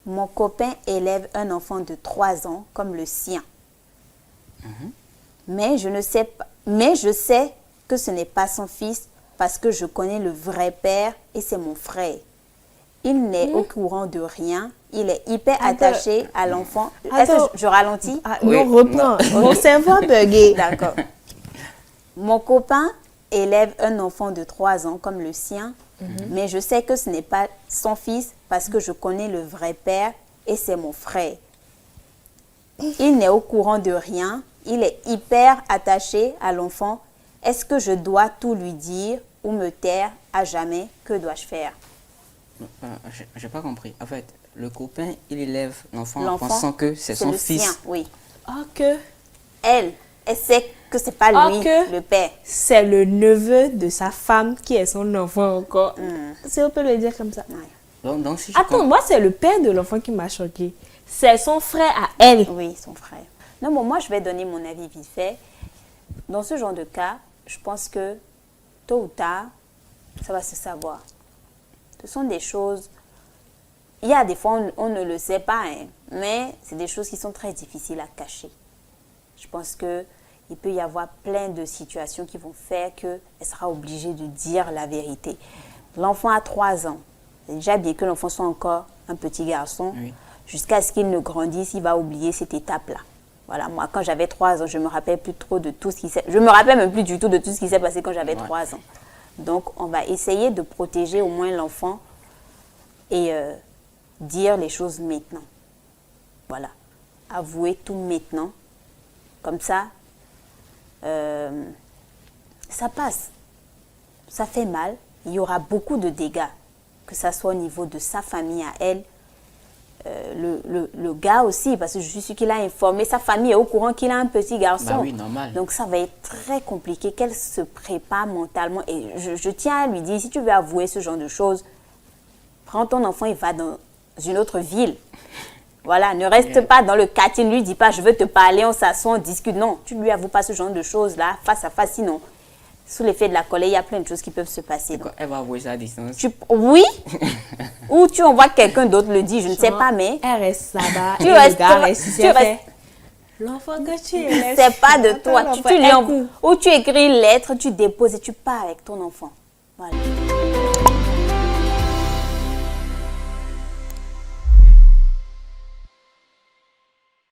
Mon copain élève un enfant de 3 ans comme le sien. Mais je sais que ce n'est pas son fils parce que je connais le vrai père et c'est mon frère. Il n'est au courant de rien. Il est hyper attaché à l'enfant. Est-ce que je ralentis? Non, reprends. Mon cerveau a bugué. D'accord. Mon copain élève un enfant de 3 ans comme le sien, mais je sais que ce n'est pas son fils parce que je connais le vrai père et c'est mon frère. Il n'est au courant de rien. Il est hyper attaché à l'enfant. Est-ce que je dois tout lui dire ou me taire à jamais? Que dois-je faire? J'ai pas compris. En fait, le copain, il élève l'enfant en pensant que c'est son le fils. Sien, oui. Elle sait que c'est pas lui, le père. C'est le neveu de sa femme qui est son enfant encore. Si on peut le dire comme ça. Ouais. Donc, si Attends, moi, c'est le père de l'enfant qui m'a choqué. C'est son frère à elle. Oui, son frère. Non, bon, moi, je vais donner mon avis vite fait. Dans ce genre de cas, je pense que tôt ou tard, ça va se savoir. Ce sont des choses... Il y a des fois, on ne le sait pas, hein, mais c'est des choses qui sont très difficiles à cacher. Je pense qu'il peut y avoir plein de situations qui vont faire qu'elle sera obligée de dire la vérité. L'enfant a 3 ans. C'est déjà bien que l'enfant soit encore un petit garçon. Oui. Jusqu'à ce qu'il ne grandisse, il va oublier cette étape-là. Voilà, moi, quand j'avais 3 ans, je me rappelle plus trop de tout ce qui s'est... Je me rappelle même plus du tout de tout ce qui s'est passé quand j'avais 3 ans. Donc, on va essayer de protéger au moins l'enfant et dire les choses maintenant. Voilà. Avouer tout maintenant. Comme ça, ça passe. Ça fait mal. Il y aura beaucoup de dégâts. Que ça soit au niveau de sa famille à elle. Le gars aussi, parce que je suis sûre qu'il a informé. Sa famille est au courant qu'il a un petit garçon. Bah oui, normal. Donc, ça va être très compliqué qu'elle se prépare mentalement. Et je tiens à lui dire, si tu veux avouer ce genre de choses, prends ton enfant et va dans une autre ville. Voilà, ne reste pas dans le quartier, ne lui dis pas, je veux te parler, on s'assoit, on discute. Non, tu ne lui avoues pas ce genre de choses-là, face à face, sinon, sous l'effet de la colère, il y a plein de choses qui peuvent se passer. Donc, elle va avouer ça à distance. Oui, ou tu envoies quelqu'un d'autre le dit, je ne sais pas, mais... Elle reste là-bas, Tu et restes- le gars reste ici, tu elle restes- fait, l'enfant que tu es, C'est pas de toi. l'enfant, Tu lui un envoies. coup. Ou tu écris une lettre, tu déposes et tu pars avec ton enfant. Voilà.